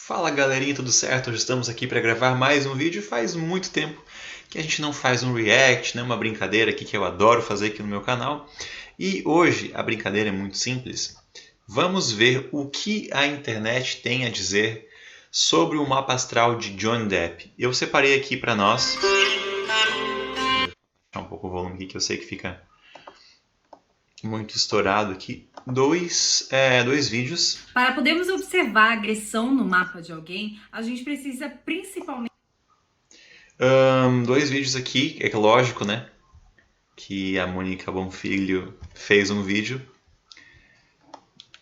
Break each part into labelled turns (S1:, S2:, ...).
S1: Fala galerinha, tudo certo? Hoje estamos aqui para gravar mais um vídeo. Faz muito tempo que a gente não faz um react, né? Uma brincadeira aqui que eu adoro fazer aqui no meu canal. E hoje a brincadeira é muito simples. Vamos ver o que a internet tem a dizer sobre o mapa astral de Johnny Depp. Eu separei aqui para nós. Vou baixar um pouco o volume aqui que eu sei que fica muito estourado aqui. Dois vídeos.
S2: Para podermos observar a agressão no mapa de alguém, a gente precisa principalmente...
S1: Dois vídeos aqui, é lógico, né? Que a Mônica Bonfilho fez um vídeo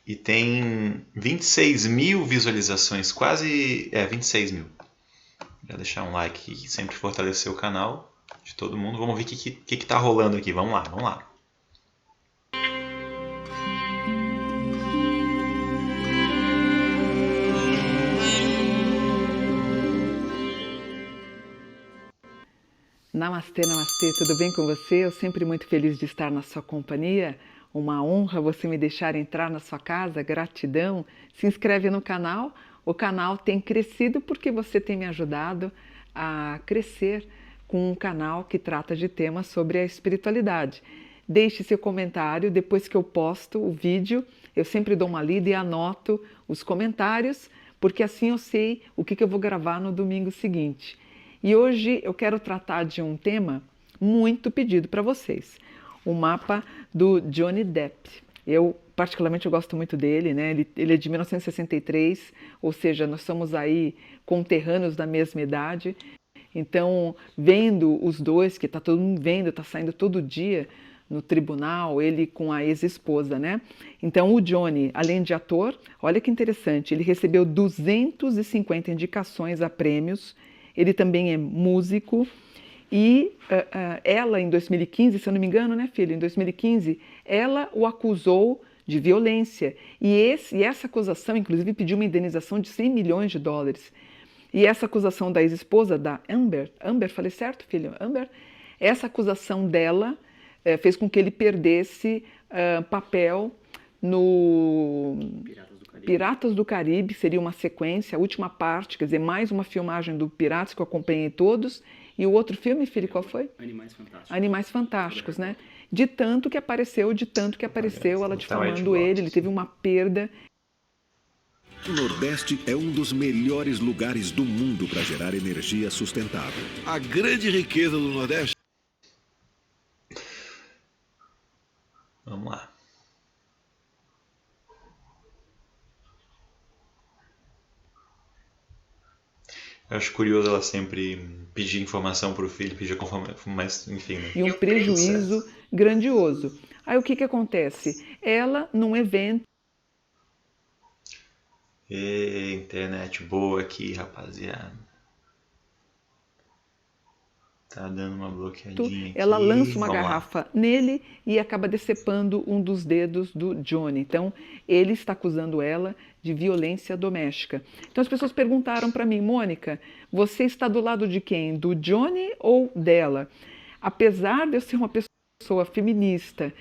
S1: e tem 26 mil visualizações, quase 26 mil. Já deixar um like que sempre fortalecer o canal de todo mundo. Vamos ver o que tá rolando aqui. Vamos lá.
S3: Namastê, namastê, tudo bem com você? Eu sempre muito feliz de estar na sua companhia. Uma honra você me deixar entrar na sua casa, gratidão. Se inscreve no canal, o canal tem crescido porque você tem me ajudado a crescer com um canal que trata de temas sobre a espiritualidade. Deixe seu comentário depois que eu posto o vídeo, eu sempre dou uma lida e anoto os comentários, porque assim eu sei o que eu vou gravar no domingo seguinte. E hoje eu quero tratar de um tema muito pedido para vocês, o mapa do Johnny Depp. Eu particularmente gosto muito dele, né? Ele é de 1963, ou seja, nós somos aí conterrâneos da mesma idade. Então, vendo os dois, que está todo mundo vendo, está saindo todo dia no tribunal, ele com a ex-esposa, né? Então, o Johnny, além de ator, olha que interessante, ele recebeu 250 indicações a prêmios. Ele também é músico e ela, em 2015, se eu não me engano, né, filho? Em 2015, ela o acusou de violência. E essa acusação, inclusive, pediu uma indenização de 100 milhões de dólares. E essa acusação da ex-esposa, da Amber, falei certo, filho? Amber? Essa acusação dela fez com que ele perdesse papel no Piratas do Caribe, seria uma sequência, a última parte, quer dizer, mais uma filmagem do Piratas que eu acompanhei todos. E o outro filme, filho, qual foi?
S4: Animais Fantásticos.
S3: Animais Fantásticos, né? De tanto que apareceu, ela difamando ele teve uma perda.
S5: O Nordeste é um dos melhores lugares do mundo para gerar energia sustentável.
S6: A grande riqueza do Nordeste.
S1: Vamos lá. Eu acho curioso ela sempre pedir informação para o filho, pedir conformação, mas enfim. Né?
S3: E um prejuízo grandioso. Aí o que acontece? Ela, num evento...
S1: Internet boa aqui, rapaziada. Tá dando uma bloqueadinha aqui.
S3: Ela lança uma garrafa nele e acaba decepando um dos dedos do Johnny. Então, ele está acusando ela de violência doméstica. Então, as pessoas perguntaram para mim, Mônica, você está do lado de quem? Do Johnny ou dela? Apesar de eu ser uma pessoa feminista,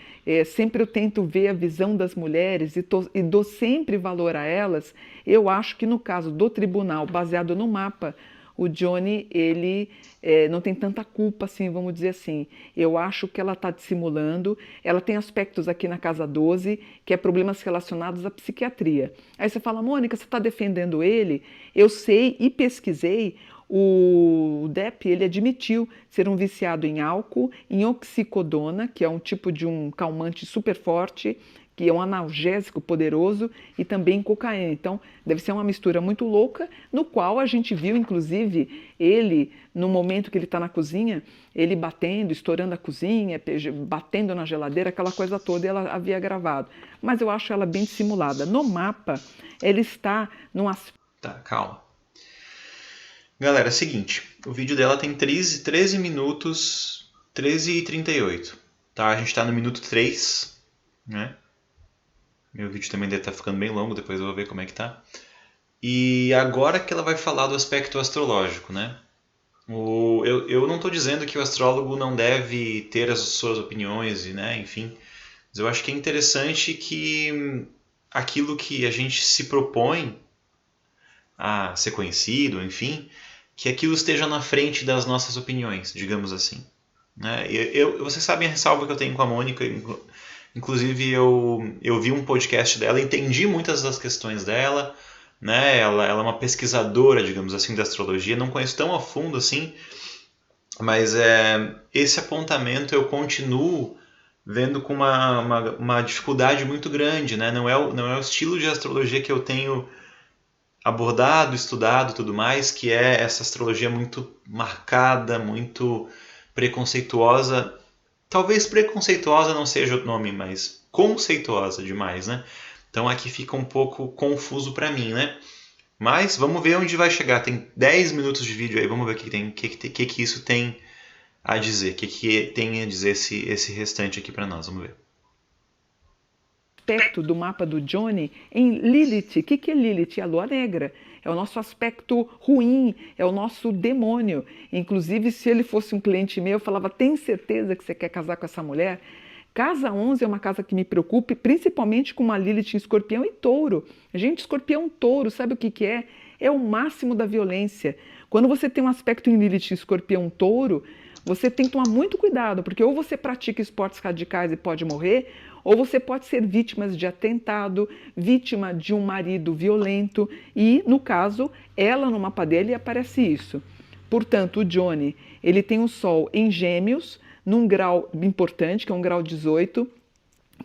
S3: sempre eu tento ver a visão das mulheres e dou sempre valor a elas, eu acho que no caso do tribunal, baseado no mapa, o Johnny, ele não tem tanta culpa, assim, vamos dizer assim. Eu acho que ela está dissimulando. Ela tem aspectos aqui na Casa 12, que é problemas relacionados à psiquiatria. Aí você fala, Mônica, você está defendendo ele? Eu sei e pesquisei. O Depp, ele admitiu ser um viciado em álcool, em oxicodona, que é um tipo de um calmante super forte, que é um analgésico poderoso, e também cocaína. Então, deve ser uma mistura muito louca, no qual a gente viu, inclusive, ele, no momento que ele está na cozinha, ele batendo, estourando a cozinha, batendo na geladeira, aquela coisa toda, e ela havia gravado. Mas eu acho ela bem dissimulada. No mapa, ela está num aspecto...
S1: Tá, calma. Galera, é o seguinte, o vídeo dela tem 13 minutos, 13 e 38. Tá? A gente está no minuto 3, né? Meu vídeo também deve estar ficando bem longo, depois eu vou ver como é que tá. E agora que ela vai falar do aspecto astrológico, né? Eu não estou dizendo que o astrólogo não deve ter as suas opiniões, né? Enfim. Mas eu acho que é interessante que aquilo que a gente se propõe a ser conhecido, enfim, que aquilo esteja na frente das nossas opiniões, digamos assim. Né? Vocês sabem a ressalva que eu tenho com a Mônica, inclusive eu vi um podcast dela, entendi muitas das questões dela, né? Ela é uma pesquisadora, digamos assim, da astrologia, não conheço tão a fundo assim, mas esse apontamento eu continuo vendo com uma dificuldade muito grande, né? Não é o estilo de astrologia que eu tenho abordado, estudado e tudo mais, que é essa astrologia muito marcada, muito preconceituosa. Talvez preconceituosa não seja o nome, mas conceituosa demais, né? Então aqui fica um pouco confuso para mim, né? Mas vamos ver onde vai chegar. Tem 10 minutos de vídeo aí, vamos ver o que isso tem a dizer, o que tem a dizer esse restante aqui para nós, vamos ver.
S3: Aspecto do mapa do Johnny em Lilith. O que é Lilith? A lua negra. É o nosso aspecto ruim, é o nosso demônio. Inclusive, se ele fosse um cliente meu, eu falava, tem certeza que você quer casar com essa mulher? Casa 11 é uma casa que me preocupa, principalmente com uma Lilith em Escorpião e Touro. Gente, Escorpião Touro, sabe o que é? É o máximo da violência. Quando você tem um aspecto em Lilith em Escorpião Touro, você tem que tomar muito cuidado, porque ou você pratica esportes radicais e pode morrer, ou você pode ser vítima de atentado, vítima de um marido violento, e, no caso, ela no mapa dele aparece isso. Portanto, o Johnny, ele tem o Sol em Gêmeos, num grau importante, que é um grau 18,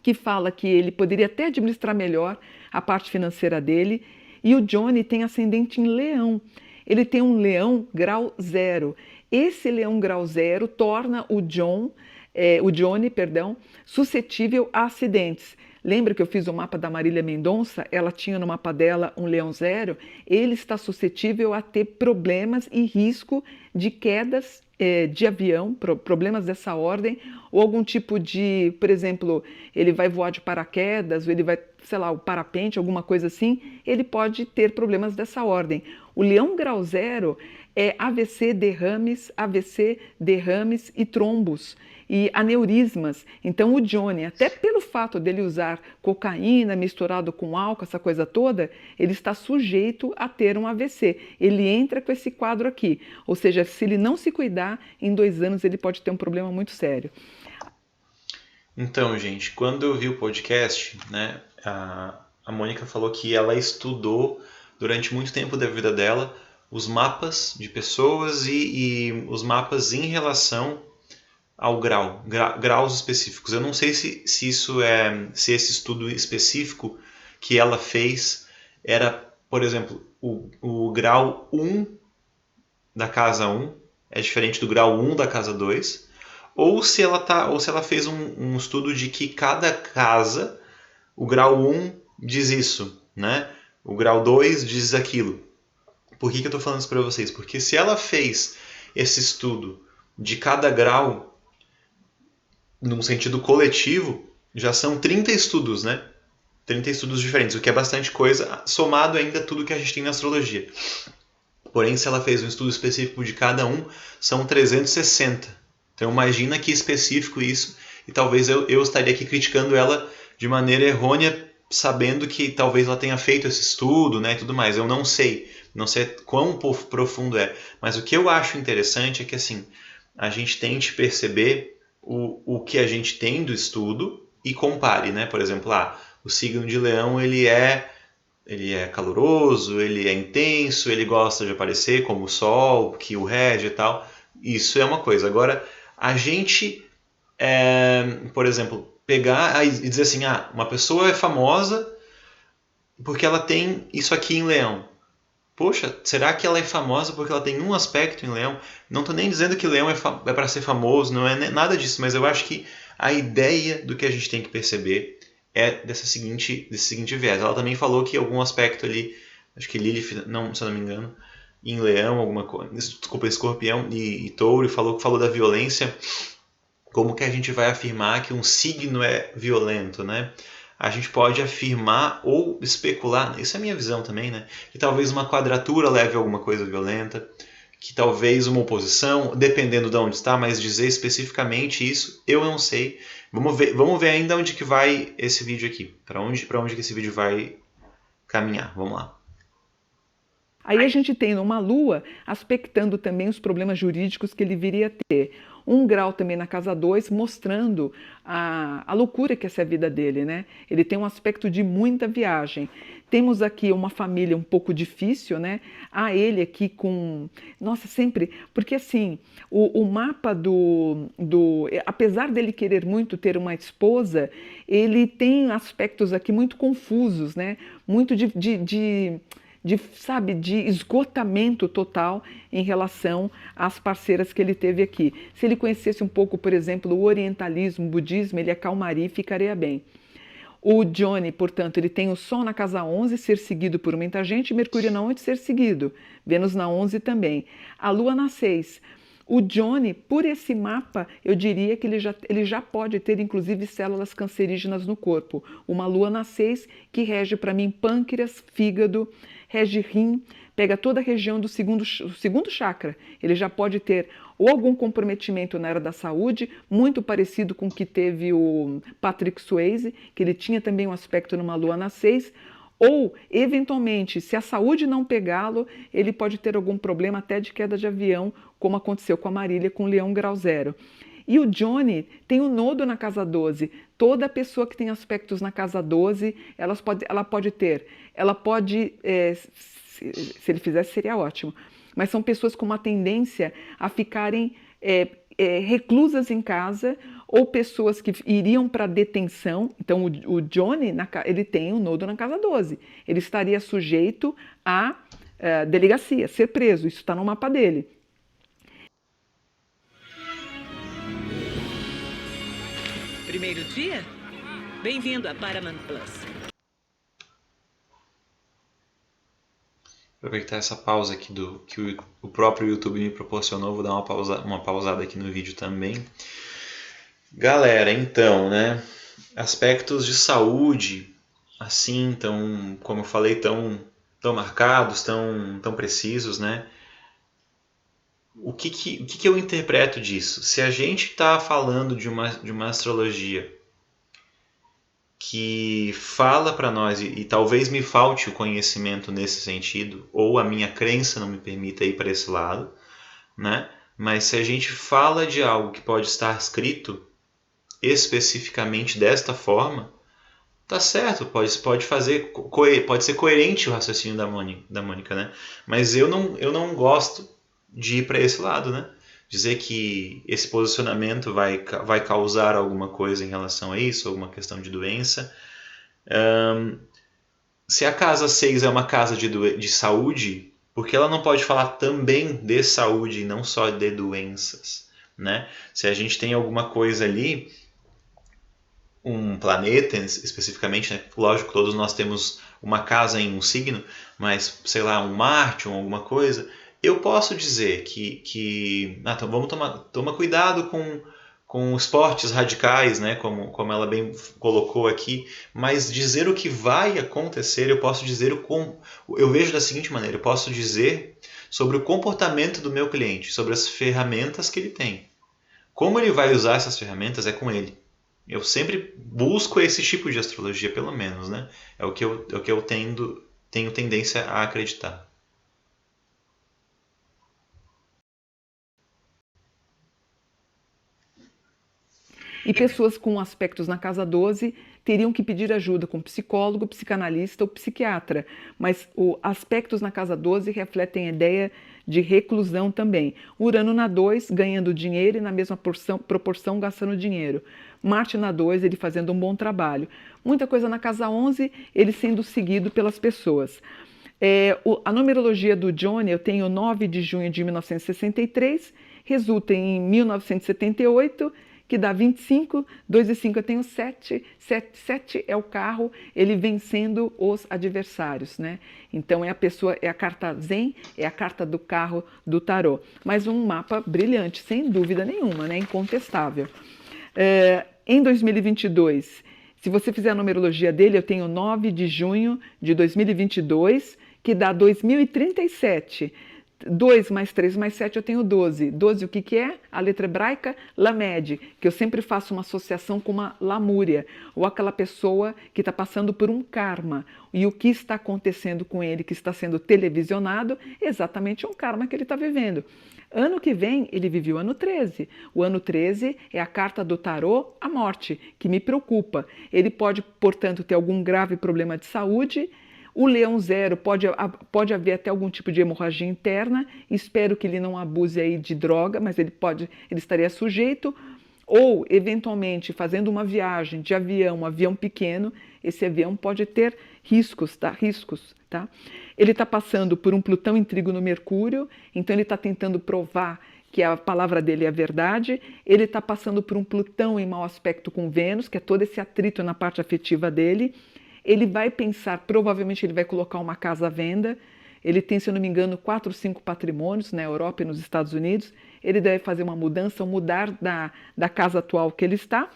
S3: que fala que ele poderia até administrar melhor a parte financeira dele, e o Johnny tem ascendente em Leão. Ele tem um Leão grau 0. Esse Leão grau 0 torna o Johnny, suscetível a acidentes. Lembra que eu fiz o mapa da Marília Mendonça? Ela tinha no mapa dela um Leão 0. Ele está suscetível a ter problemas e risco de quedas de avião, problemas dessa ordem, ou algum tipo de, por exemplo, ele vai voar de paraquedas, ou ele vai, sei lá, o parapente, alguma coisa assim, ele pode ter problemas dessa ordem. O Leão grau 0 é AVC, derrames e trombos e aneurismas. Então o Johnny, até pelo fato dele usar cocaína misturado com álcool, essa coisa toda, ele está sujeito a ter um AVC. Ele entra com esse quadro aqui. Ou seja, se ele não se cuidar, em 2 anos ele pode ter um problema muito sério.
S1: Então, gente, quando eu vi o podcast, né, a Mônica falou que ela estudou durante muito tempo da vida dela os mapas de pessoas e os mapas em relação ao graus específicos. Eu não sei se esse estudo específico que ela fez era, por exemplo, o grau 1 da casa 1 é diferente do grau 1 da casa 2, ou se ela fez um estudo de que cada casa, o grau 1 diz isso, né? O grau 2 diz aquilo. Por que eu estou falando isso para vocês? Porque se ela fez esse estudo de cada grau, num sentido coletivo, já são 30 estudos, né? 30 estudos diferentes, o que é bastante coisa, somado ainda tudo que a gente tem na astrologia. Porém, se ela fez um estudo específico de cada um, são 360. Então imagina que específico isso, e talvez eu estaria aqui criticando ela de maneira errônea, sabendo que talvez ela tenha feito esse estudo, né, e tudo mais. Eu não sei quão profundo é, mas o que eu acho interessante é que assim, a gente tente perceber o que a gente tem do estudo e compare, né? Por exemplo, o signo de Leão ele é caloroso, ele é intenso, ele gosta de aparecer como o Sol, que o rege e tal. Isso é uma coisa. Agora, a gente, por exemplo, pegar e dizer assim, uma pessoa é famosa porque ela tem isso aqui em Leão. Poxa, será que ela é famosa porque ela tem um aspecto em Leão? Não estou nem dizendo que Leão é para ser famoso, não é nada disso, mas eu acho que a ideia do que a gente tem que perceber é desse seguinte viés. Ela também falou que algum aspecto ali, acho que Lilith, não, se eu não me engano, em Leão, alguma coisa, desculpa, Escorpião e Touro, e falou da violência, como que a gente vai afirmar que um signo é violento, né? A gente pode afirmar ou especular, isso é a minha visão também, né? Que talvez uma quadratura leve a alguma coisa violenta, que talvez uma oposição, dependendo de onde está, mas dizer especificamente isso, eu não sei. Vamos ver ainda onde que vai esse vídeo aqui, para onde que esse vídeo vai caminhar. Vamos lá.
S3: Aí a gente tem numa lua aspectando também os problemas jurídicos que ele viria a ter. Um grau também na casa 2, mostrando a loucura que essa é a vida dele, né? Ele tem um aspecto de muita viagem. Temos aqui uma família um pouco difícil, né? Ele aqui com... Nossa, sempre... Porque assim, o mapa apesar dele querer muito ter uma esposa, ele tem aspectos aqui muito confusos, né? Muito sabe, de esgotamento total em relação às parceiras que ele teve aqui. Se ele conhecesse um pouco, por exemplo, o orientalismo, o budismo, ele acalmaria e ficaria bem. O Johnny, portanto, ele tem o Sol na casa 11, ser seguido por uma intangente, Mercúrio na 8, ser seguido, Vênus na 11 também. A Lua na 6. O Johnny, por esse mapa, eu diria que ele já pode ter, inclusive, células cancerígenas no corpo. Uma Lua na 6, que rege, para mim, pâncreas, fígado, rege rim, pega toda a região do segundo chakra. Ele já pode ter ou algum comprometimento na área da saúde, muito parecido com o que teve o Patrick Swayze, que ele tinha também um aspecto numa Lua na 6, ou, eventualmente, se a saúde não pegá-lo, ele pode ter algum problema até de queda de avião, como aconteceu com a Marília com o Leão grau 0. E o Johnny tem um nodo na casa 12. Toda pessoa que tem aspectos na casa 12, ela pode ter. Ela pode, se ele fizesse seria ótimo, mas são pessoas com uma tendência a ficarem reclusas em casa, ou pessoas que iriam para detenção. Então o Johnny, ele tem um nodo na casa 12. Ele estaria sujeito à delegacia, ser preso. Isso está no mapa dele.
S4: Primeiro dia? Bem-vindo a Paramount Plus.
S1: Vou aproveitar essa pausa aqui que o próprio YouTube me proporcionou, vou dar uma pausada aqui no vídeo também. Galera, então, né, aspectos de saúde, assim, como eu falei, tão marcados, tão precisos, né? O que eu interpreto disso? Se a gente está falando de uma astrologia que fala para nós, e talvez me falte o conhecimento nesse sentido, ou a minha crença não me permita ir para esse lado, né? Mas se a gente fala de algo que pode estar escrito especificamente desta forma, tá certo, pode ser coerente o raciocínio da Mônica, né? Mas eu não gosto de ir para esse lado, né? Dizer que esse posicionamento vai causar alguma coisa em relação a isso, alguma questão de doença. Se a casa 6 é uma casa de saúde, porque ela não pode falar também de saúde e não só de doenças, né? Se a gente tem alguma coisa ali, um planeta especificamente, né? Lógico, todos nós temos uma casa em um signo, mas, sei lá, um Marte ou alguma coisa, eu posso dizer que então vamos tomar cuidado com esportes radicais, né? Como ela bem colocou aqui, mas dizer o que vai acontecer, eu posso dizer eu vejo da seguinte maneira, eu posso dizer sobre o comportamento do meu cliente, sobre as ferramentas que ele tem. Como ele vai usar essas ferramentas é com ele. Eu sempre busco esse tipo de astrologia, pelo menos, né? É o que eu tenho tendência a acreditar.
S3: E pessoas com aspectos na casa 12 teriam que pedir ajuda com psicólogo, psicanalista ou psiquiatra. Mas aspectos na casa 12 refletem a ideia de reclusão também. Urano na 2, ganhando dinheiro e na mesma proporção gastando dinheiro. Marte na 2, ele fazendo um bom trabalho. Muita coisa na casa 11, ele sendo seguido pelas pessoas. A numerologia do Johnny, eu tenho 9 de junho de 1963, resulta em 1978, que dá 25, 2 e 5 eu tenho 7, 7 é o carro, ele vencendo os adversários, né? Então é a carta Zen, é a carta do carro do tarô. Mas um mapa brilhante, sem dúvida nenhuma, né? Incontestável. Em 2022, se você fizer a numerologia dele, eu tenho 9 de junho de 2022, que dá 2037. 2 mais 3 mais 7 eu tenho 12. 12 o que que é? A letra hebraica, lamed, que eu sempre faço uma associação com uma lamúria, ou aquela pessoa que está passando por um karma. E o que está acontecendo com ele, que está sendo televisionado, é exatamente um karma que ele está vivendo. Ano que vem, ele vive o ano 13. O ano 13 é a carta do tarô, a morte, que me preocupa. Ele pode, portanto, ter algum grave problema de saúde. O leão 0 pode haver até algum tipo de hemorragia interna. Espero que ele não abuse aí de droga, mas ele estaria sujeito. Ou, eventualmente, fazendo uma viagem de avião, um avião pequeno, esse avião pode ter riscos, tá? Ele está passando por um Plutão em trígono Mercúrio, então ele está tentando provar que a palavra dele é a verdade. Ele está passando por um Plutão em mau aspecto com Vênus, que é todo esse atrito na parte afetiva dele. Ele vai pensar, provavelmente ele vai colocar uma casa à venda. Ele tem, se eu não me engano, 4 ou 5 patrimônios na Europa e nos Estados Unidos. Ele deve fazer uma mudança, mudar da casa atual que ele está.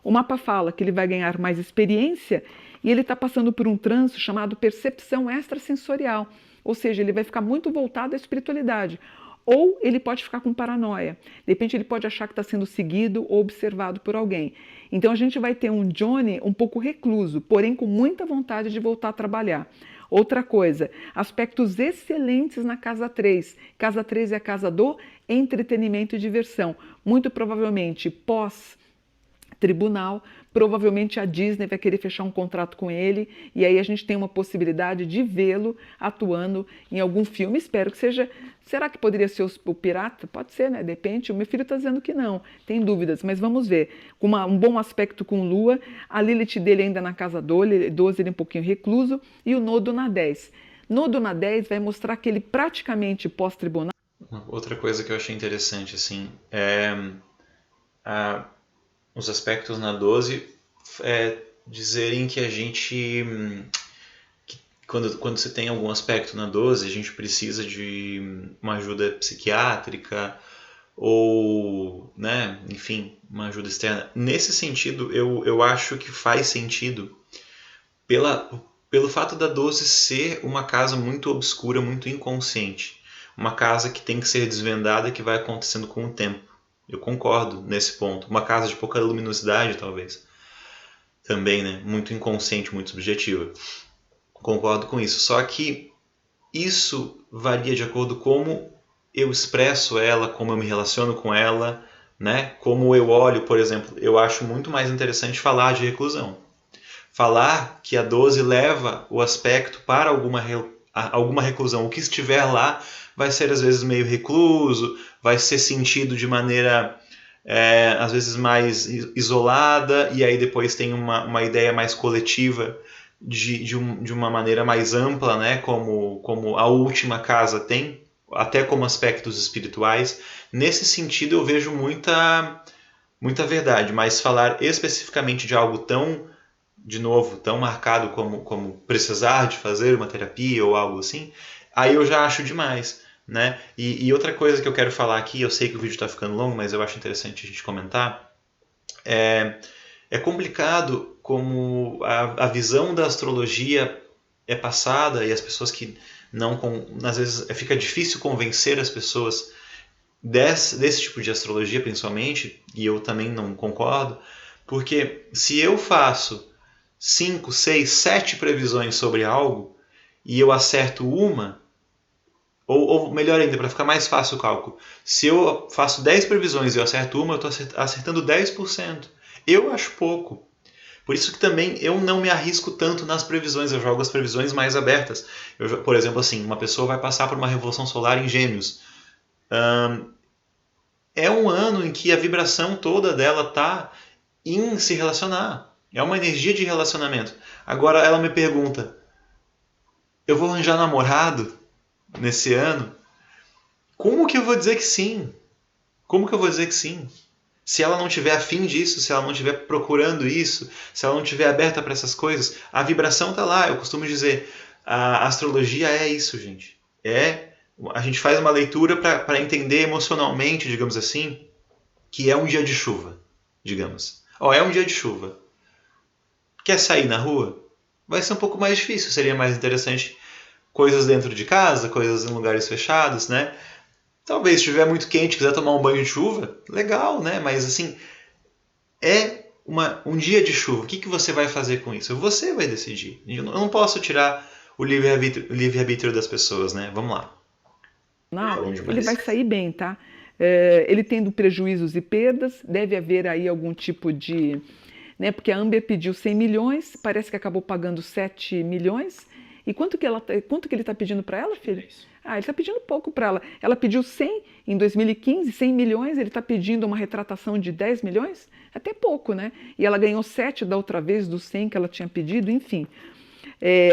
S3: O mapa fala que ele vai ganhar mais experiência e ele está passando por um trânsito chamado percepção extrasensorial. Ou seja, ele vai ficar muito voltado à espiritualidade. Ou ele pode ficar com paranoia. De repente ele pode achar que está sendo seguido ou observado por alguém. Então a gente vai ter um Johnny um pouco recluso, porém com muita vontade de voltar a trabalhar. Outra coisa, aspectos excelentes na casa 3. Casa 3 é a casa do entretenimento e diversão. Muito provavelmente pós-tribunal, provavelmente a Disney vai querer fechar um contrato com ele e aí a gente tem uma possibilidade de vê-lo atuando em algum filme. Espero que seja... Será que poderia ser o Pirata? Pode ser, né? Depende. O meu filho está dizendo que não. Tem dúvidas, mas vamos ver. Com um bom aspecto com Lua, a Lilith dele ainda na casa 12, ele é um pouquinho recluso, e o Nodo na 10. Nodo na 10 vai mostrar que ele praticamente pós-tribunal...
S1: Outra coisa que eu achei interessante, assim, os aspectos na 12 dizerem que a gente... Quando você tem algum aspecto na 12, a gente precisa de uma ajuda psiquiátrica ou, né, enfim, uma ajuda externa. Nesse sentido, eu acho que faz sentido pelo fato da 12 ser uma casa muito obscura, muito inconsciente. Uma casa que tem que ser desvendada, que vai acontecendo com o tempo. Eu concordo nesse ponto. Uma casa de pouca luminosidade, talvez. Também, né, muito inconsciente, muito subjetiva. Concordo com isso, só que isso varia de acordo com como eu expresso ela, como eu me relaciono com ela, né? Como eu olho, por exemplo. Eu acho muito mais interessante falar de reclusão. Falar que a 12 leva o aspecto para alguma reclusão. O que estiver lá vai ser às vezes meio recluso, vai ser sentido de maneira às vezes mais isolada, e aí depois tem uma ideia mais coletiva de uma maneira mais ampla, né? Como a última casa tem, até como aspectos espirituais. Nesse sentido eu vejo muita verdade, mas falar especificamente de algo tão, de novo, tão marcado como precisar de fazer uma terapia ou algo assim, aí eu já acho demais, né? E outra coisa que eu quero falar aqui, eu sei que o vídeo está ficando longo, mas eu acho interessante a gente comentar, é complicado como a visão da astrologia é passada e as pessoas que não... Às vezes fica difícil convencer as pessoas desse tipo de astrologia, principalmente, e eu também não concordo, porque se eu faço 5, 6, 7 previsões sobre algo e eu acerto uma, ou melhor ainda, para ficar mais fácil o cálculo, se eu faço 10 previsões e eu acerto uma, eu estou acertando 10%. Eu acho pouco. Por isso que também eu não me arrisco tanto nas previsões, eu jogo as previsões mais abertas. Por exemplo, assim, uma pessoa vai passar por uma revolução solar em Gêmeos. É um ano em que a vibração toda dela está em se relacionar. É uma energia de relacionamento. Agora ela me pergunta, eu vou arranjar namorado nesse ano? Como que eu vou dizer que sim? Como que eu vou dizer que sim? Se ela não tiver afim disso, se ela não estiver procurando isso, se ela não estiver aberta para essas coisas, a vibração está lá. Eu costumo dizer, a astrologia é isso, gente. A gente faz uma leitura para entender emocionalmente, digamos assim, que é um dia de chuva, digamos. É um dia de chuva. Quer sair na rua? Vai ser um pouco mais difícil, seria mais interessante coisas dentro de casa, coisas em lugares fechados, né? Talvez se estiver muito quente, quiser tomar um banho de chuva, legal, né? Mas assim, é um dia de chuva. O que você vai fazer com isso? Você vai decidir. Eu não posso tirar o livre-arbítrio das pessoas, né? Vamos lá.
S3: Não, ele vai sair bem, tá? Ele tendo prejuízos e perdas, deve haver aí algum tipo de... Né, porque a Amber pediu 100 milhões, parece que acabou pagando 7 milhões. E quanto que ele está pedindo para ela, filho? Ele está pedindo pouco para ela. Ela pediu 100 em 2015, 100 milhões, ele está pedindo uma retratação de 10 milhões? Até pouco, né? E ela ganhou 7 da outra vez dos 100 que ela tinha pedido, enfim.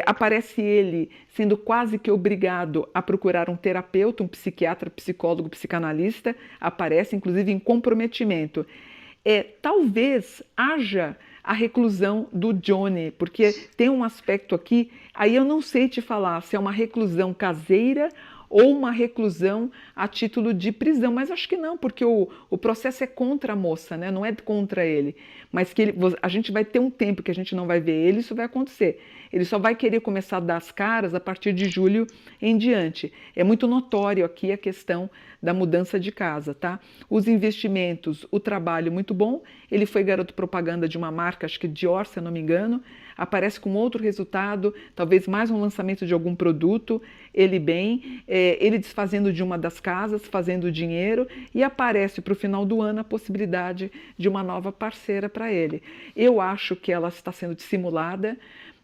S3: Aparece ele sendo quase que obrigado a procurar um terapeuta, um psiquiatra, psicólogo, psicanalista, aparece inclusive em comprometimento. Talvez haja a reclusão do Johnny, porque tem um aspecto aqui, aí eu não sei te falar se é uma reclusão caseira ou uma reclusão a título de prisão, mas acho que não, porque o processo é contra a moça, né? Não é contra ele, mas que a gente vai ter um tempo que a gente não vai ver ele, isso vai acontecer. Ele só vai querer começar a dar as caras a partir de julho em diante. É muito notório aqui a questão da mudança de casa, tá? Os investimentos, o trabalho muito bom, ele foi garoto propaganda de uma marca, acho que Dior, se eu não me engano, aparece com outro resultado, talvez mais um lançamento de algum produto, ele bem, ele desfazendo de uma das casas, fazendo dinheiro, e aparece para o final do ano a possibilidade de uma nova parceira para ele. Eu acho que ela está sendo dissimulada.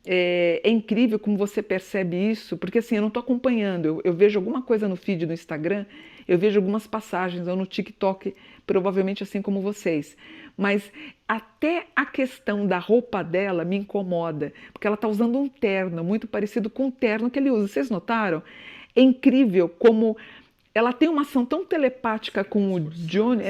S3: É incrível como você percebe isso, porque assim, eu não estou acompanhando, eu vejo alguma coisa no feed do Instagram, eu vejo algumas passagens, ou no TikTok, provavelmente assim como vocês. Mas até a questão da roupa dela me incomoda, porque ela está usando um terno muito parecido com o terno que ele usa. Vocês notaram? É incrível como ela tem uma ação tão telepática com o Johnny.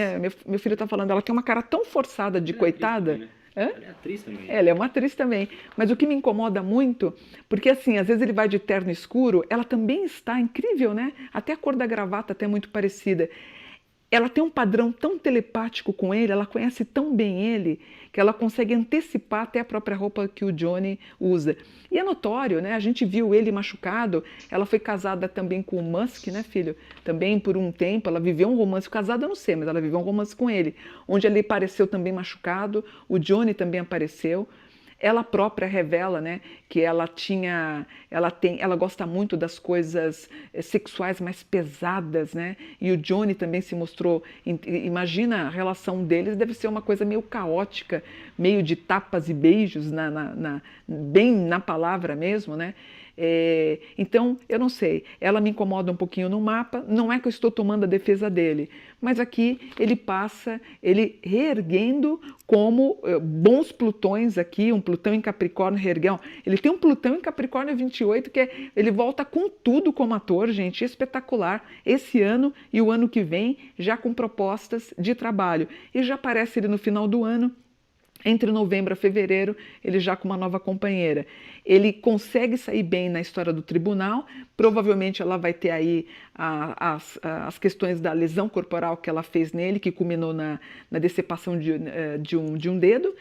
S3: Meu filho está falando, ela tem uma cara tão forçada de coitada. Ela é atriz também. Ela é uma atriz também. Mas o que me incomoda muito, porque assim, às vezes ele vai de terno escuro, ela também está incrível, né? Até a cor da gravata até é muito parecida. Ela tem um padrão tão telepático com ele, ela conhece tão bem ele, que ela consegue antecipar até a própria roupa que o Johnny usa. E é notório, né? A gente viu ele machucado, ela foi casada também com o Musk, né, filho? Também por um tempo, ela viveu um romance, casada eu não sei, mas ela viveu um romance com ele, onde ele apareceu também machucado, o Johnny também apareceu. Ela própria revela, né, que ela gosta muito das coisas sexuais mais pesadas, né? E o Johnny também se mostrou, imagina a relação deles, deve ser uma coisa meio caótica, meio de tapas e beijos, bem na palavra mesmo, né? Então, eu não sei, ela me incomoda um pouquinho no mapa, não é que eu estou tomando a defesa dele, mas aqui ele passa, ele reerguendo como bons Plutões aqui, um Plutão em Capricórnio reerguendo. Ele tem um Plutão em Capricórnio 28, ele volta com tudo como ator, gente, espetacular, esse ano e o ano que vem, já com propostas de trabalho. E já aparece ele no final do ano, entre novembro a fevereiro, ele já com uma nova companheira. Ele consegue sair bem na história do tribunal, provavelmente ela vai ter aí as questões da lesão corporal que ela fez nele, que culminou na decepação de um dedo,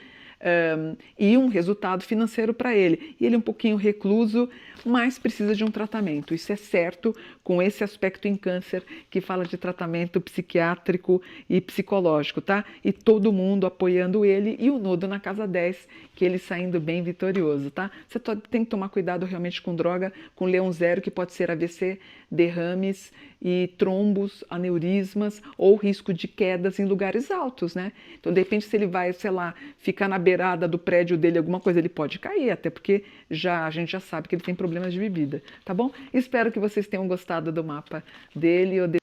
S3: e um resultado financeiro para ele. E ele é um pouquinho recluso, mas precisa de um tratamento. Isso é certo com esse aspecto em Câncer que fala de tratamento psiquiátrico e psicológico, tá? E todo mundo apoiando ele e o nodo na casa 10, que ele saindo bem vitorioso, tá? Você tem que tomar cuidado realmente com droga, com leão zero, que pode ser AVC, derrames e trombos, aneurismas ou risco de quedas em lugares altos, né? Então, de repente, se ele vai, sei lá, ficar na beirada do prédio dele, alguma coisa, ele pode cair, até porque a gente já sabe que ele tem problemas de bebida, tá bom? Espero que vocês tenham gostado do mapa dele.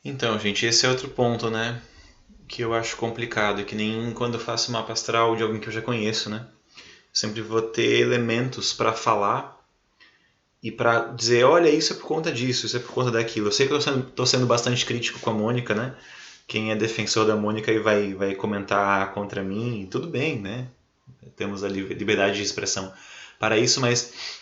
S1: Então, gente, esse é outro ponto, né? Que eu acho complicado, que nem quando eu faço mapa astral de alguém que eu já conheço, né? Sempre vou ter elementos para falar e para dizer, olha, isso é por conta disso, isso é por conta daquilo. Eu sei que eu estou sendo bastante crítico com a Mônica, né? Quem é defensor da Mônica e vai comentar contra mim, tudo bem, né? Temos a liberdade de expressão para isso, mas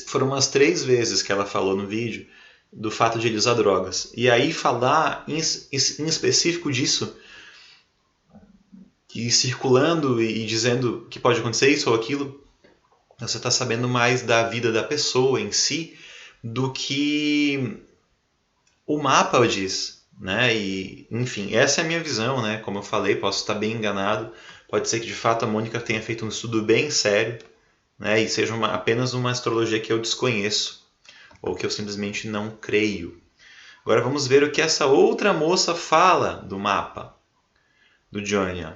S1: foram umas 3 vezes que ela falou no vídeo do fato de ele usar drogas. E aí falar em específico disso, e circulando e dizendo que pode acontecer isso ou aquilo, você está sabendo mais da vida da pessoa em si do que o mapa diz, né? E, enfim, essa é a minha visão, né? Como eu falei, posso estar bem enganado. Pode ser que de fato a Mônica tenha feito um estudo bem sério, né? E seja apenas uma astrologia que eu desconheço ou que eu simplesmente não creio. Agora vamos ver o que essa outra moça fala do mapa do Johnny.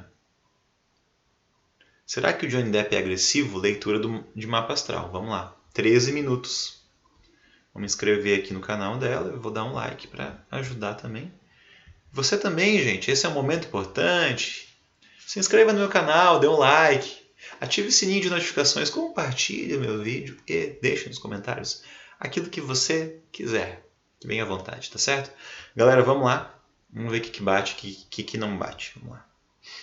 S1: Será que o Johnny Depp é agressivo? Leitura de mapa astral. Vamos lá. 13 minutos. Vou me inscrever aqui no canal dela. Eu vou dar um like para ajudar também. Você também, gente. Esse é um momento importante. Se inscreva no meu canal, dê um like. Ative o sininho de notificações. Compartilhe o meu vídeo. E deixe nos comentários aquilo que você quiser. Bem à vontade, tá certo? Galera, vamos lá. Vamos ver o que bate e o que não bate. Vamos lá.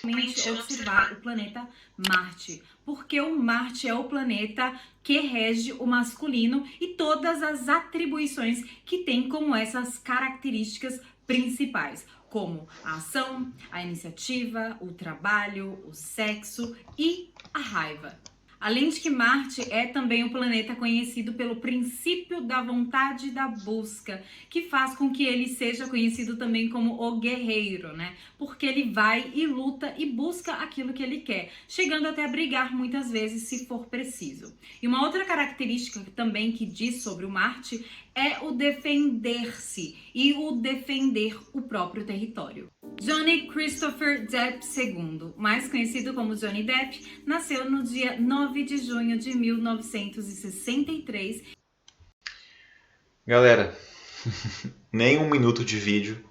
S2: Observar o planeta Marte, porque o Marte é o planeta que rege o masculino e todas as atribuições que tem como essas características principais, como a ação, a iniciativa, o trabalho, o sexo e a raiva. Além de que Marte é também um planeta conhecido pelo princípio da vontade e da busca, que faz com que ele seja conhecido também como o guerreiro, né? Porque ele vai e luta e busca aquilo que ele quer, chegando até a brigar muitas vezes se for preciso. E uma outra característica também que diz sobre o Marte é o defender-se e o defender o próprio território. Johnny Christopher Depp II, mais conhecido como Johnny Depp, nasceu no dia 9 de junho de 1963.
S1: Galera, nem um minuto de vídeo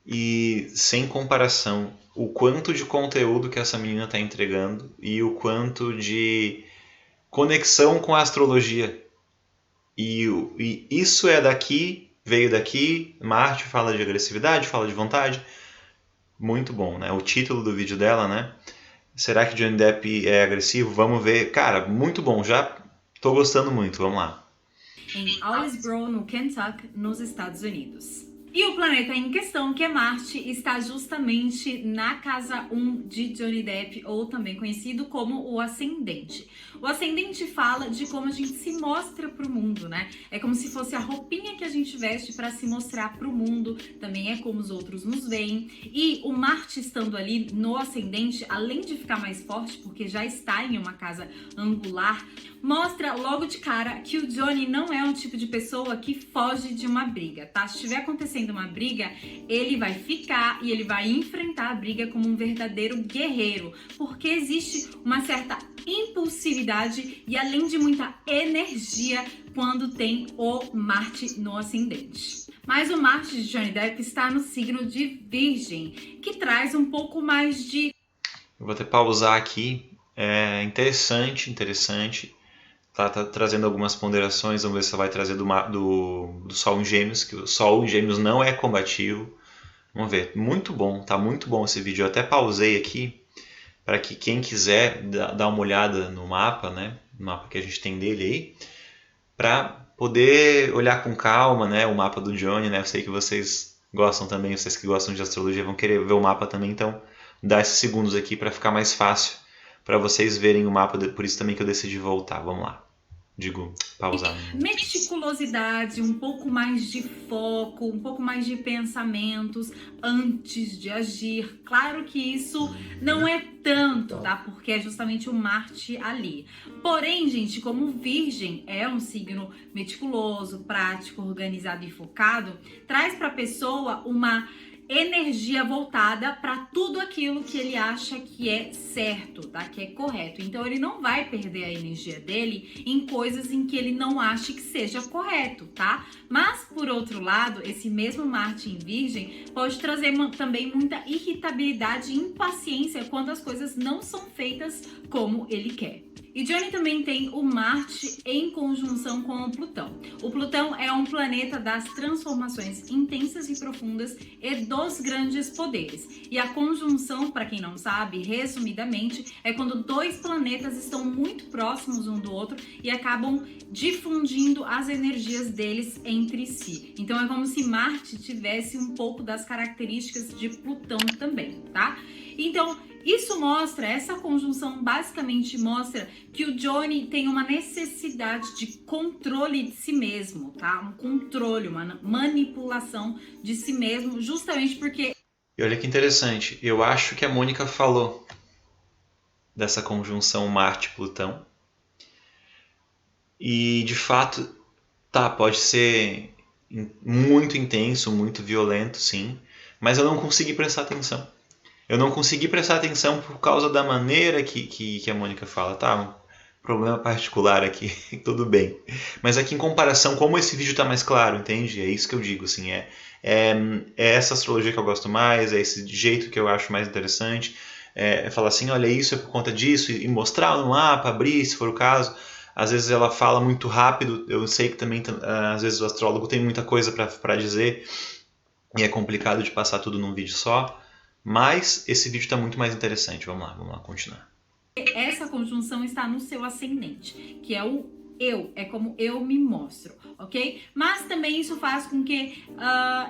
S1: e sem comparação o quanto de conteúdo que essa menina está entregando e o quanto de conexão com a astrologia. E isso é daqui, veio daqui. Marte fala de agressividade, fala de vontade. Muito bom, né? O título do vídeo dela, né? Será que Johnny Depp é agressivo? Vamos ver. Cara, muito bom. Já tô gostando muito. Vamos lá.
S2: Em Owlsboro, no Kentucky, nos Estados Unidos. E o planeta em questão, que é Marte, está justamente na casa 1 de Johnny Depp, ou também conhecido como o ascendente. O ascendente fala de como a gente se mostra para o mundo, né? É como se fosse a roupinha que a gente veste para se mostrar para o mundo, também é como os outros nos veem. E o Marte estando ali no ascendente, além de ficar mais forte, porque já está em uma casa angular, mostra logo de cara que o Johnny não é um tipo de pessoa que foge de uma briga, tá? Se estiver acontecendo uma briga, ele vai ficar e ele vai enfrentar a briga como um verdadeiro guerreiro, porque existe uma certa impulsividade e além de muita energia quando tem o Marte no ascendente. Mas o Marte de Johnny Depp está no signo de Virgem, que traz um pouco mais de...
S1: Eu vou até pausar aqui. É interessante. Tá trazendo algumas ponderações, vamos ver se ela vai trazer do Sol em Gêmeos, que o Sol em Gêmeos não é combativo. Vamos ver, muito bom, tá muito bom esse vídeo. Eu até pausei aqui para que quem quiser dar uma olhada no mapa, né? No mapa que a gente tem dele aí, para poder olhar com calma, né? O mapa do Johnny, né? Eu sei que vocês gostam também, vocês que gostam de astrologia vão querer ver o mapa também, então dá esses segundos aqui para ficar mais fácil para vocês verem o mapa, por isso também que eu decidi voltar. Vamos lá. Pausar.
S2: Meticulosidade, um pouco mais de foco, um pouco mais de pensamentos antes de agir. Claro que isso não é tanto, tá? Porque é justamente o Marte ali. Porém, gente, como Virgem é um signo meticuloso, prático, organizado e focado, traz para a pessoa uma energia voltada para tudo aquilo que ele acha que é certo, tá? Que é correto. Então ele não vai perder a energia dele em coisas em que ele não acha que seja correto, tá? Mas por outro lado, esse mesmo Marte em Virgem pode trazer também muita irritabilidade e impaciência quando as coisas não são feitas como ele quer. E Johnny também tem o Marte em conjunção com o Plutão. O Plutão é um planeta das transformações intensas e profundas e dos grandes poderes. E a conjunção, para quem não sabe, resumidamente, é quando dois planetas estão muito próximos um do outro e acabam difundindo as energias deles entre si. Então é como se Marte tivesse um pouco das características de Plutão também, tá? Então, Isso mostra, essa conjunção basicamente mostra que o Johnny tem uma necessidade de controle de si mesmo, tá? Um controle, uma manipulação de si mesmo, justamente porque...
S1: E olha que interessante, eu acho que a Mônica falou dessa conjunção Marte-Plutão. E de fato, tá, pode ser muito intenso, muito violento, sim, mas eu não consegui prestar atenção. Eu não consegui prestar atenção por causa da maneira que a Mônica fala, tá? Um problema particular aqui, tudo bem. Mas aqui em comparação, como esse vídeo tá mais claro, entende? É isso que eu digo, assim, é essa astrologia que eu gosto mais, é esse jeito que eu acho mais interessante. É falar assim, olha, isso é por conta disso, e mostrar no mapa, abrir, se for o caso. Às vezes ela fala muito rápido, eu sei que também, às vezes o astrólogo tem muita coisa para dizer, e é complicado de passar tudo num vídeo só, mas esse vídeo está muito mais interessante. Vamos lá continuar.
S2: Essa conjunção está no seu ascendente, que é o eu, é como eu me mostro, ok? Mas também isso faz com que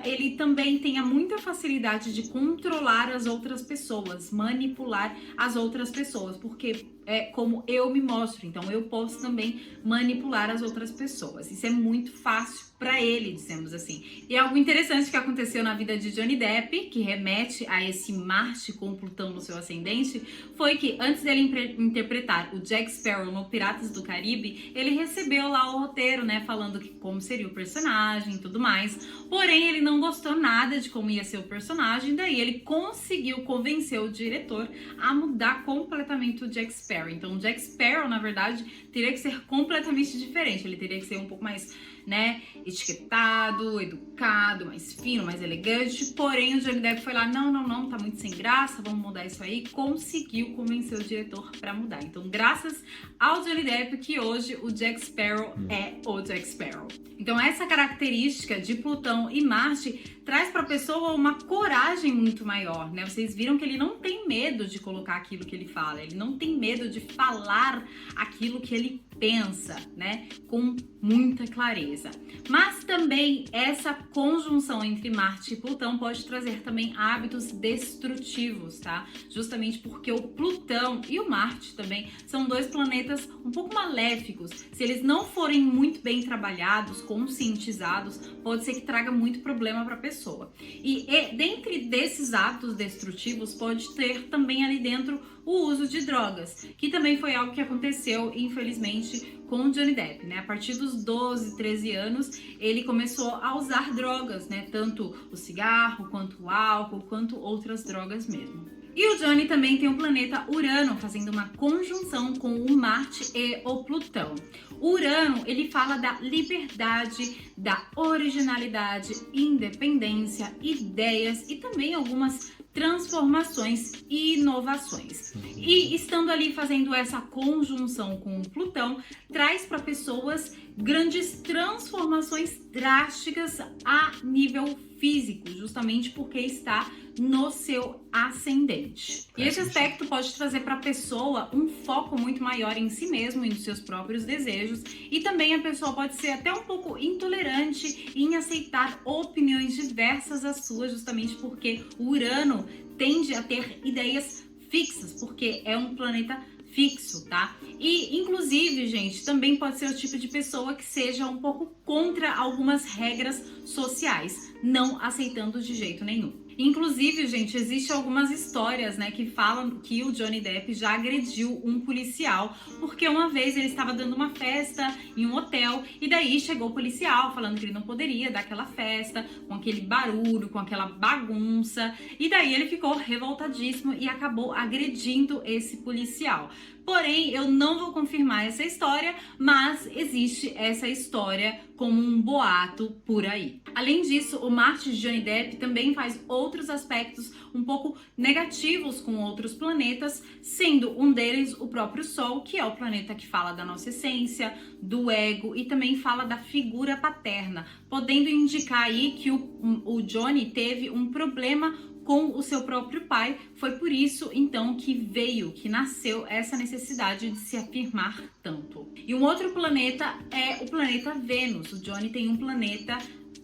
S2: ele também tenha muita facilidade de controlar as outras pessoas, manipular as outras pessoas, porque é como eu me mostro, então eu posso também manipular as outras pessoas. Isso é muito fácil para ele, dizemos assim. E algo interessante que aconteceu na vida de Johnny Depp, que remete a esse Marte com Plutão no seu ascendente, foi que antes dele interpretar o Jack Sparrow no Piratas do Caribe, ele recebeu lá o roteiro, né, falando que como seria o personagem e tudo mais. Porém, ele não gostou nada de como ia ser o personagem, daí ele conseguiu convencer o diretor a mudar completamente o Jack Sparrow. Então, o Jack Sparrow, na verdade, teria que ser completamente diferente. Ele teria que ser um pouco mais, né, etiquetado, educado, mais fino, mais elegante. Porém, o Johnny Depp foi lá, não, tá muito sem graça, vamos mudar isso aí. Conseguiu convencer o diretor para mudar. Então, graças ao Johnny Depp que hoje o Jack Sparrow é o Jack Sparrow. Então, essa característica de Plutão e Marte traz para a pessoa uma coragem muito maior, né? Vocês viram que ele não tem medo de colocar aquilo que ele fala, ele não tem medo de falar aquilo que ele pensa, né? Com muita clareza. Mas também essa conjunção entre Marte e Plutão pode trazer também hábitos destrutivos, tá? Justamente porque o Plutão e o Marte também são dois planetas um pouco maléficos. Se eles não forem muito bem trabalhados, conscientizados, pode ser que traga muito problema para a pessoa. E dentre desses hábitos destrutivos pode ter também ali dentro o uso de drogas, que também foi algo que aconteceu, infelizmente, com o Johnny Depp, né? A partir dos 12, 13 anos, ele começou a usar drogas, né? Tanto o cigarro, quanto o álcool, quanto outras drogas mesmo. E o Johnny também tem o planeta Urano fazendo uma conjunção com o Marte e o Plutão. O Urano, ele fala da liberdade, da originalidade, independência, ideias e também algumas transformações e inovações. E estando ali fazendo essa conjunção com o Plutão, traz para pessoas grandes transformações drásticas a nível físico, justamente porque está no seu ascendente. E esse aspecto pode trazer para a pessoa um foco muito maior em si mesmo e nos seus próprios desejos, e também a pessoa pode ser até um pouco intolerante em aceitar opiniões diversas às suas, justamente porque o Urano tende a ter ideias fixas, porque é um planeta fixo, tá? E, inclusive, gente, também pode ser o tipo de pessoa que seja um pouco contra algumas regras sociais, não aceitando de jeito nenhum. Inclusive, gente, existem algumas histórias, né, que falam que o Johnny Depp já agrediu um policial, porque uma vez ele estava dando uma festa em um hotel, e daí chegou o policial falando que ele não poderia dar aquela festa, com aquele barulho, com aquela bagunça, e daí ele ficou revoltadíssimo e acabou agredindo esse policial. Porém, eu não vou confirmar essa história, mas existe essa história como um boato por aí. Além disso, o Marte de Johnny Depp também faz outros aspectos um pouco negativos com outros planetas, sendo um deles o próprio Sol, que é o planeta que fala da nossa essência, do ego e também fala da figura paterna, podendo indicar aí que o Johnny teve um problema com o seu próprio pai. Foi por isso, então, que nasceu essa necessidade de se afirmar tanto. E um outro planeta é o planeta Vênus. O Johnny tem um planeta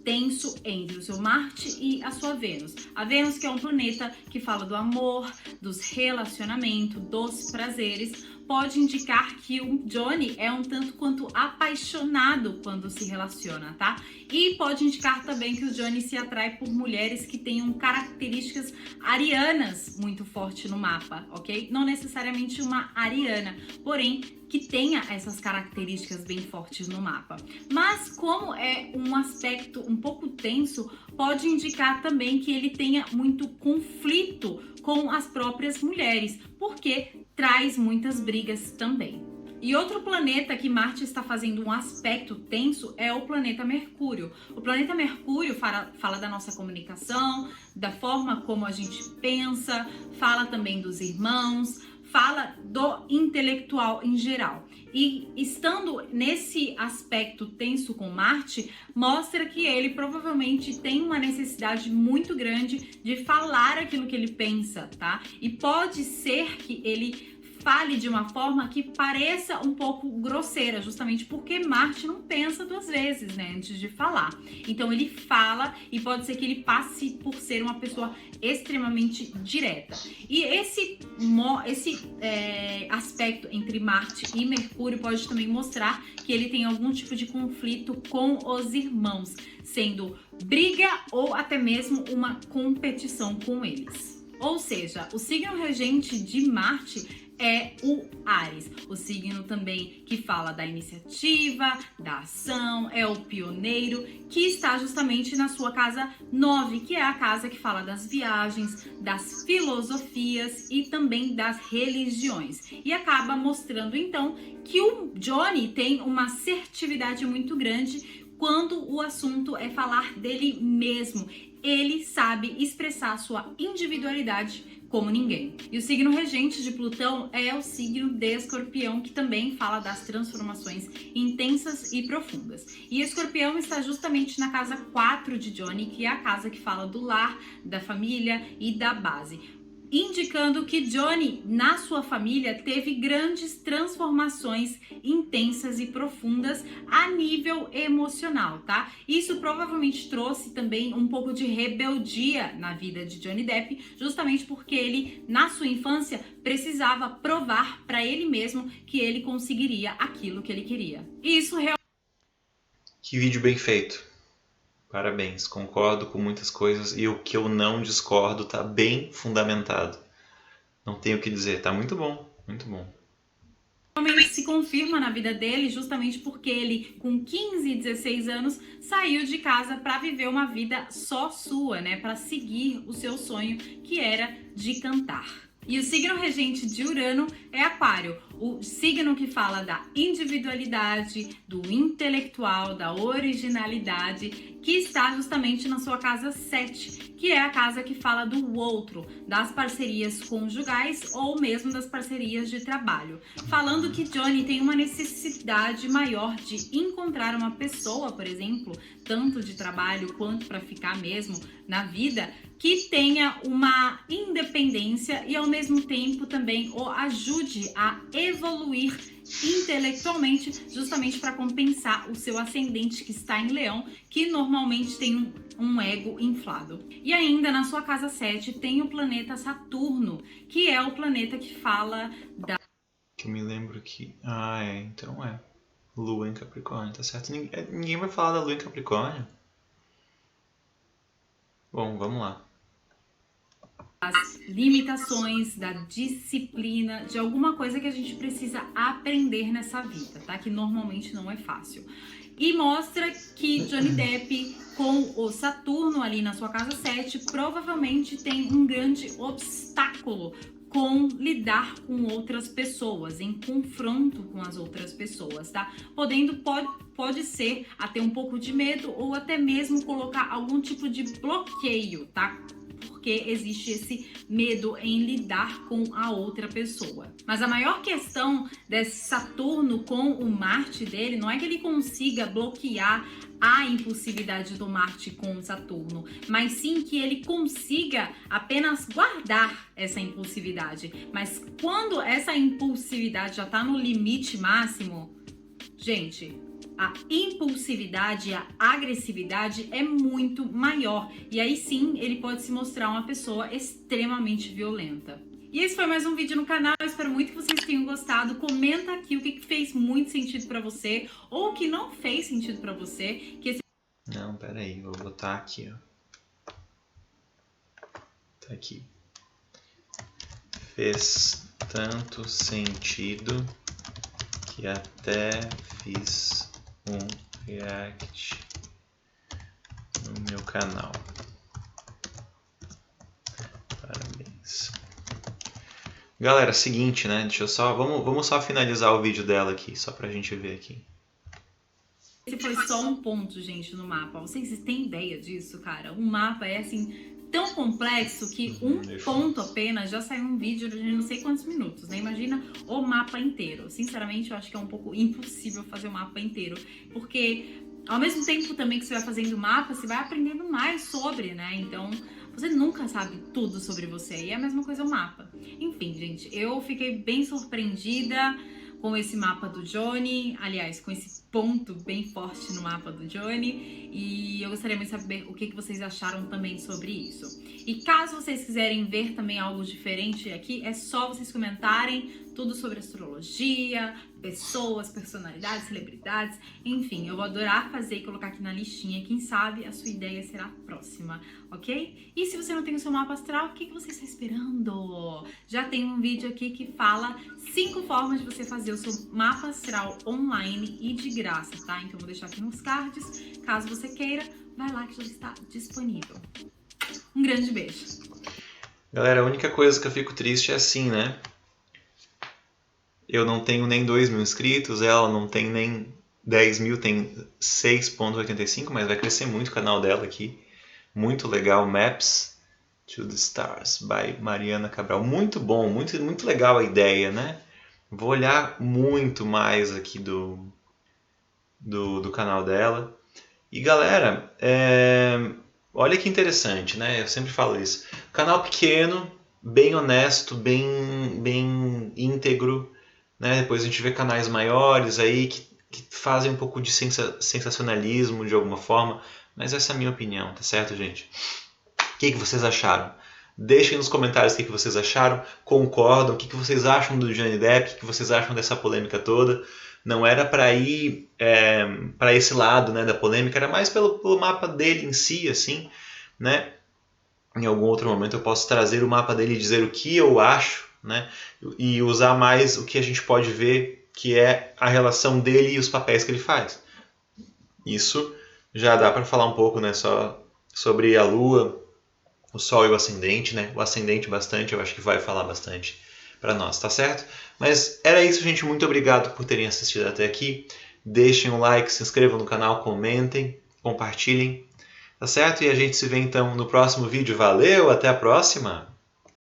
S2: tenso entre o seu Marte e a sua Vênus. A Vênus, que é um planeta que fala do amor, dos relacionamentos, dos prazeres, pode indicar que o Johnny é um tanto quanto apaixonado quando se relaciona, tá? E pode indicar também que o Johnny se atrai por mulheres que tenham características arianas muito forte no mapa, ok? Não necessariamente uma ariana, porém que tenha essas características bem fortes no mapa. Mas como é um aspecto um pouco tenso, pode indicar também que ele tenha muito conflito com as próprias mulheres, porque traz muitas brigas também. E outro planeta que Marte está fazendo um aspecto tenso é o planeta Mercúrio. O planeta Mercúrio fala da nossa comunicação, da forma como a gente pensa, fala também dos irmãos, fala do intelectual em geral. E estando nesse aspecto tenso com Marte, mostra que ele provavelmente tem uma necessidade muito grande de falar aquilo que ele pensa, tá? E pode ser que ele fale de uma forma que pareça um pouco grosseira, justamente porque Marte não pensa duas vezes, né, antes de falar. Então ele fala e pode ser que ele passe por ser uma pessoa extremamente direta. E esse aspecto entre Marte e Mercúrio pode também mostrar que ele tem algum tipo de conflito com os irmãos, sendo briga ou até mesmo uma competição com eles. Ou seja, o signo regente de Marte é o Áries, o signo também que fala da iniciativa, da ação, é o pioneiro, que está justamente na sua casa 9, que é a casa que fala das viagens, das filosofias e também das religiões. E acaba mostrando então que o Johnny tem uma assertividade muito grande quando o assunto é falar dele mesmo. Ele sabe expressar sua individualidade como ninguém. E o signo regente de Plutão é o signo de Escorpião, que também fala das transformações intensas e profundas. E Escorpião está justamente na casa 4 de Johnny, que é a casa que fala do lar, da família e da base, indicando que Johnny, na sua família, teve grandes transformações intensas e profundas a nível emocional, tá? Isso provavelmente trouxe também um pouco de rebeldia na vida de Johnny Depp, justamente porque ele, na sua infância, precisava provar para ele mesmo que ele conseguiria aquilo que ele queria. E isso realmente...
S1: Que vídeo bem feito. Parabéns, concordo com muitas coisas e o que eu não discordo tá bem fundamentado. Não tenho o que dizer, tá muito bom, muito bom.
S2: Realmente se confirma na vida dele justamente porque ele, com 15 e 16 anos, saiu de casa para viver uma vida só sua, né? Para seguir o seu sonho, que era de cantar. E o signo regente de Urano é Aquário, o signo que fala da individualidade, do intelectual, da originalidade, que está justamente na sua casa 7, que é a casa que fala do outro, das parcerias conjugais ou mesmo das parcerias de trabalho. Falando que Johnny tem uma necessidade maior de encontrar uma pessoa, por exemplo, tanto de trabalho quanto para ficar mesmo na vida, que tenha uma independência e ao mesmo tempo também o ajude a evoluir intelectualmente, justamente para compensar o seu ascendente que está em Leão, que normalmente tem um ego inflado. E ainda na sua casa 7 tem o planeta Saturno, que é o planeta que fala da...
S1: Que eu me lembro que... então é. Lua em Capricórnio, tá certo? Ninguém vai falar da Lua em Capricórnio? Bom, vamos lá.
S2: As limitações, da disciplina, de alguma coisa que a gente precisa aprender nessa vida, tá? Que normalmente não é fácil. E mostra que Johnny Depp, com o Saturno ali na sua casa 7, provavelmente tem um grande obstáculo com lidar com outras pessoas, em confronto com as outras pessoas, tá? Pode ser até um pouco de medo ou até mesmo colocar algum tipo de bloqueio, tá? Porque existe esse medo em lidar com a outra pessoa. Mas a maior questão desse Saturno com o Marte dele não é que ele consiga bloquear a impulsividade do Marte com o Saturno, mas sim que ele consiga apenas guardar essa impulsividade. Mas quando essa impulsividade já tá no limite máximo, gente, a impulsividade e a agressividade é muito maior. E aí sim, ele pode se mostrar uma pessoa extremamente violenta. E esse foi mais um vídeo no canal, eu espero muito que vocês tenham gostado. Comenta aqui o que fez muito sentido pra você ou o que não fez sentido pra você.
S1: Não, pera aí, vou botar aqui, ó. Tá aqui. Fez tanto sentido que até fiz um react no meu canal. Parabéns. Galera, seguinte, né? Deixa eu só... Vamos só finalizar o vídeo dela aqui, só pra gente ver aqui.
S2: Esse foi só um ponto, gente, no mapa. Vocês têm ideia disso, cara? O mapa é, assim, tão complexo que um ponto apenas já saiu um vídeo de não sei quantos minutos, né? Imagina o mapa inteiro. Sinceramente, eu acho que é um pouco impossível fazer o mapa inteiro. Porque, ao mesmo tempo também que você vai fazendo o mapa, você vai aprendendo mais sobre, né? Então, você nunca sabe tudo sobre você. E é a mesma coisa o mapa. Enfim, gente, eu fiquei bem surpreendida com esse mapa do Johnny, aliás, com esse ponto bem forte no mapa do Johnny, e eu gostaria muito de saber o que vocês acharam também sobre isso. E caso vocês quiserem ver também algo diferente aqui, é só vocês comentarem tudo sobre astrologia, pessoas, personalidades, celebridades, enfim, eu vou adorar fazer e colocar aqui na listinha, quem sabe a sua ideia será a próxima, ok? E se você não tem o seu mapa astral, o que você está esperando? Já tem um vídeo aqui que fala 5 formas de você fazer o seu mapa astral online e de graça, tá? Então eu vou deixar aqui nos cards, caso você queira, vai lá que já está disponível. Um grande beijo.
S1: Galera, a única coisa que eu fico triste é assim, né? Eu não tenho nem 2.000 inscritos, ela não tem nem 10 mil, tem 6.85, mas vai crescer muito o canal dela aqui. Muito legal, Maps to the Stars, by Mariana Cabral. Muito bom, muito legal a ideia, né? Vou olhar muito mais aqui do canal dela. E galera, olha que interessante, né? Eu sempre falo isso. Canal pequeno, bem honesto, bem íntegro, né? Depois a gente vê canais maiores aí que fazem um pouco de sensacionalismo de alguma forma, mas essa é a minha opinião, tá certo, gente? O que vocês acharam? Deixem nos comentários o que vocês acharam, concordam, o que vocês acham do Johnny Depp, o que vocês acham dessa polêmica toda. Não era para ir para esse lado, né, da polêmica, era mais pelo mapa dele em si, assim, né? Em algum outro momento eu posso trazer o mapa dele e dizer o que eu acho, né? E usar mais o que a gente pode ver, que é a relação dele e os papéis que ele faz. Isso já dá para falar um pouco, né, só sobre a Lua, o Sol e o Ascendente, né? O Ascendente bastante, eu acho que vai falar bastante para nós, tá certo? Mas era isso, gente. Muito obrigado por terem assistido até aqui. Deixem um like, se inscrevam no canal, comentem, compartilhem, tá certo? E a gente se vê então no próximo vídeo. Valeu, até a próxima!